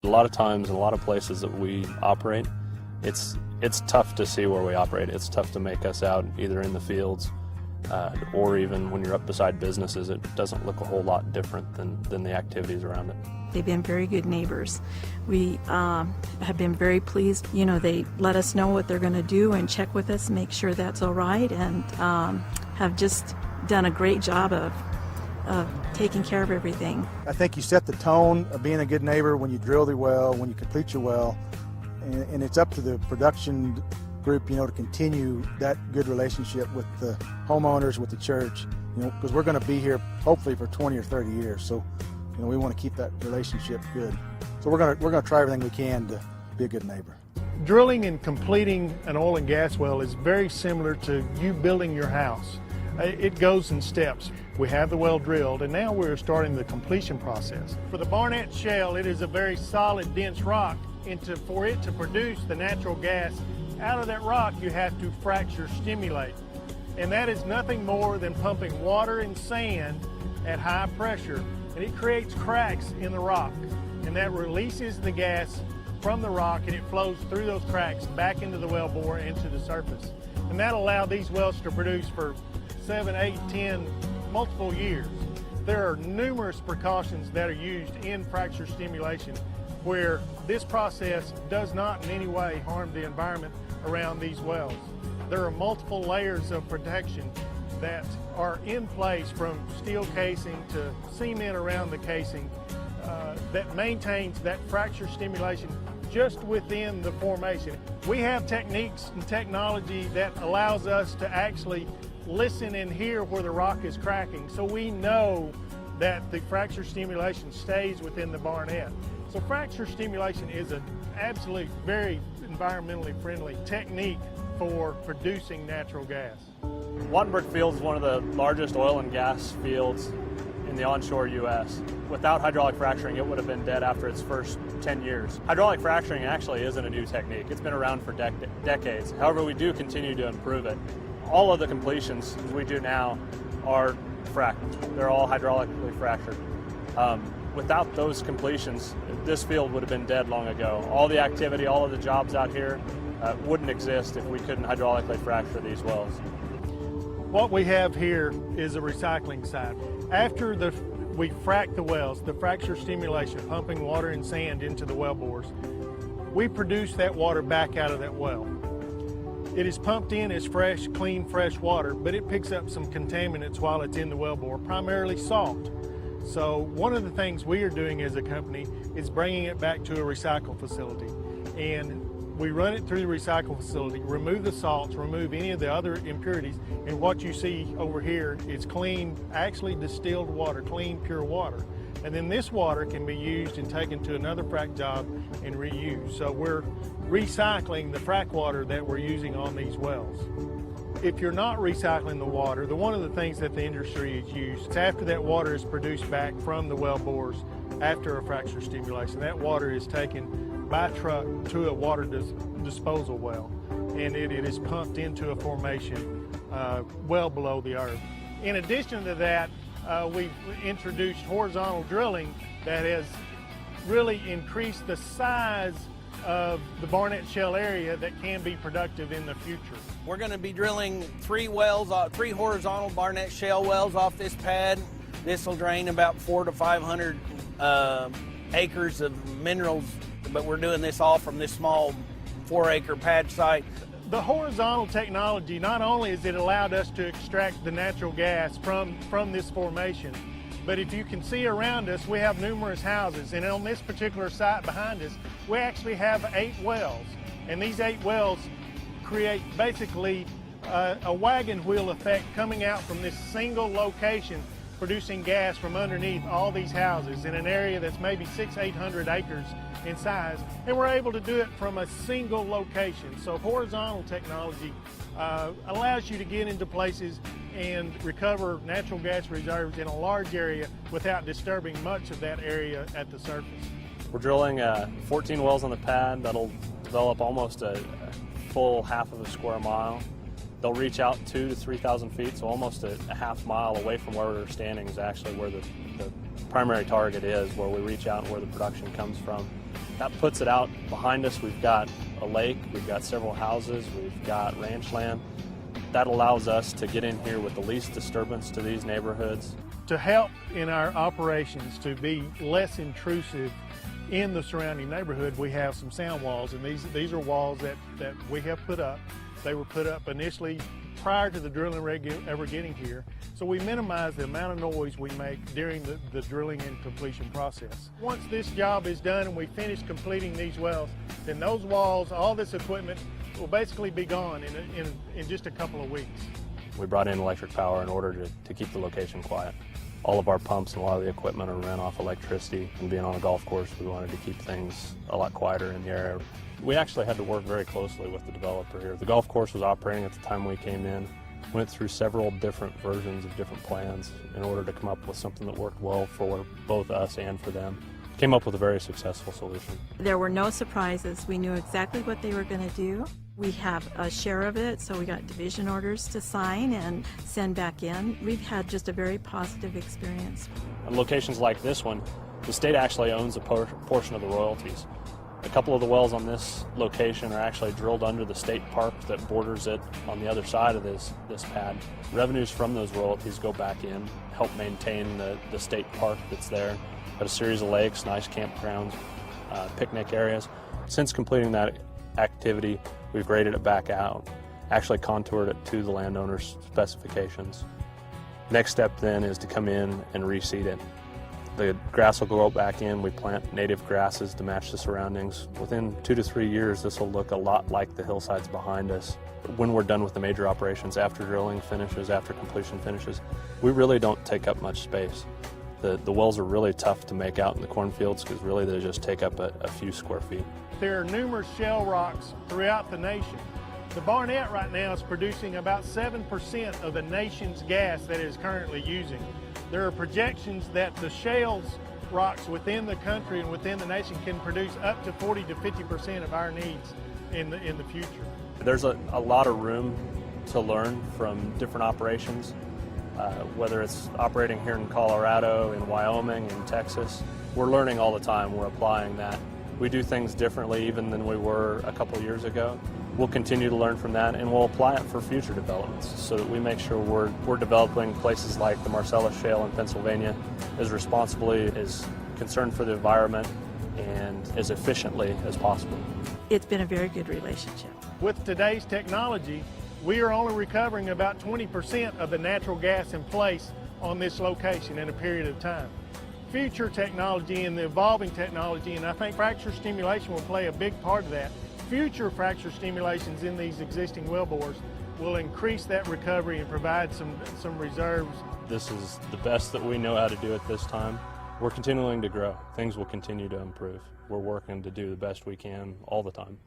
A lot of times in a lot of places that we operate, it's tough to see where we operate. It's tough to make us out either in the fields or even when you're up beside businesses. It doesn't look a whole lot different than the activities around it. They've been very good neighbors. We have been very pleased. You know, they let us know what they're going to do and check with us, make sure that's all right, and have just done a great job of taking care of everything. I think you set the tone of being a good neighbor when you drill the well, when you complete your well, and it's up to the production group, you know, to continue that good relationship with the homeowners, with the church, you know, because we're going to be here hopefully for 20 or 30 years. So, you know, we want to keep that relationship good. So we're going to try everything we can to be a good neighbor. Drilling and completing an oil and gas well is very similar to you building your house. It goes in steps. We have the well drilled, and now we're starting the completion process. For the Barnett Shale, it is a very solid, dense rock, and for it to produce the natural gas out of that rock, you have to fracture stimulate. And that is nothing more than pumping water and sand at high pressure, and it creates cracks in the rock, and that releases the gas from the rock, and it flows through those cracks back into the well bore and to the surface. And that allowed these wells to produce for 7, 8, 10, multiple years. There are numerous precautions that are used in fracture stimulation where this process does not in any way harm the environment around these wells. There are multiple layers of protection that are in place, from steel casing to cement around the casing, that maintains that fracture stimulation just within the formation. We have techniques and technology that allows us to actually listen and hear where the rock is cracking, so we know that the fracture stimulation stays within the Barnett. So fracture stimulation is an absolute very environmentally friendly technique for producing natural gas. Wattenberg Field is one of the largest oil and gas fields in the onshore U.S. Without hydraulic fracturing, it would have been dead after its first 10 years. Hydraulic fracturing actually isn't a new technique. It's been around for decades. However, we do continue to improve it. All of the completions we do now are fracked. They're all hydraulically fractured. Without those completions, this field would have been dead long ago. All the activity, all of the jobs out here wouldn't exist if we couldn't hydraulically fracture these wells. What we have here is a recycling site. After we frack the wells, the fracture stimulation, pumping water and sand into the well bores, we produce that water back out of that well. It is pumped in as fresh, clean, fresh water, but it picks up some contaminants while it's in the well bore, primarily salt. So one of the things we are doing as a company is bringing it back to a recycle facility. And we run it through the recycle facility, remove the salts, remove any of the other impurities, and what you see over here is clean, actually distilled water, clean, pure water. And then this water can be used and taken to another frac job and reused. So we're recycling the frac water that we're using on these wells. If you're not recycling the water, one of the things that the industry has used is after that water is produced back from the well bores after a fracture stimulation, that water is taken by truck to a water disposal well, and it is pumped into a formation well below the earth. In addition to that, we've introduced horizontal drilling that has really increased the size of the Barnett Shale area that can be productive in the future. We're going to be drilling 3 horizontal Barnett Shale wells off this pad. This will drain about 400 to 500 acres of minerals, but we're doing this all from this small 4-acre pad site. The horizontal technology, not only has it allowed us to extract the natural gas from this formation, but if you can see around us, we have numerous houses, and on this particular site behind us, we actually have 8 wells, and these 8 wells create basically a wagon wheel effect coming out from this single location, producing gas from underneath all these houses in an area that's maybe 600-800 acres in size, and we're able to do it from a single location. So horizontal technology allows you to get into places and recover natural gas reserves in a large area without disturbing much of that area at the surface. We're drilling 14 wells on the pad that'll develop almost a full half of a square mile. They'll reach out 2,000 to 3,000 feet, so almost a half mile away from where we're standing is actually where the primary target is, where we reach out and where the production comes from. That puts it out behind us. We've got a lake, we've got several houses, we've got ranch land. That allows us to get in here with the least disturbance to these neighborhoods. To help in our operations to be less intrusive in the surrounding neighborhood, we have some sound walls, and these are walls that we have put up. They were put up initially prior to the drilling rig ever getting here, so we minimize the amount of noise we make during the drilling and completion process. Once this job is done and we finish completing these wells, then those walls, all this equipment will basically be gone in just a couple of weeks. We brought in electric power in order to keep the location quiet. All of our pumps and a lot of the equipment are run off electricity, and being on a golf course, we wanted to keep things a lot quieter in the area. We actually had to work very closely with the developer here. The golf course was operating at the time we came in, went through several different versions of different plans in order to come up with something that worked well for both us and for them. Came up with a very successful solution. There were no surprises. We knew exactly what they were going to do. We have a share of it, so we got division orders to sign and send back in. We've had just a very positive experience. On locations like this one, the state actually owns a portion of the royalties. A couple of the wells on this location are actually drilled under the state park that borders it on the other side of this pad. Revenues from those royalties go back in, help maintain the state park that's there. Got a series of lakes, nice campgrounds, picnic areas. Since completing that activity, we've graded it back out, actually contoured it to the landowner's specifications. Next step then is to come in and reseed it. The grass will grow back in. We plant native grasses to match the surroundings. Within 2 to 3 years, this will look a lot like the hillsides behind us. When we're done with the major operations, after drilling finishes, after completion finishes, we really don't take up much space. The wells are really tough to make out in the cornfields because really they just take up a few square feet. There are numerous shale rocks throughout the nation. The Barnett right now is producing about 7% of the nation's gas that it is currently using. There are projections that the shale rocks within the country and within the nation can produce up to 40 to 50% of our needs in the future. There's a lot of room to learn from different operations, whether it's operating here in Colorado, in Wyoming, in Texas. We're learning all the time. We're applying that. We do things differently even than we were a couple of years ago. We'll continue to learn from that, and we'll apply it for future developments so that we make sure we're developing places like the Marcellus Shale in Pennsylvania as responsibly, as concerned for the environment, and as efficiently as possible. It's been a very good relationship. With today's technology, we are only recovering about 20% of the natural gas in place on this location in a period of time. Future technology and the evolving technology, and I think fracture stimulation will play a big part of that. Future fracture stimulations in these existing wellbores will increase that recovery and provide some reserves. This is the best that we know how to do at this time. We're continuing to grow. Things will continue to improve. We're working to do the best we can all the time.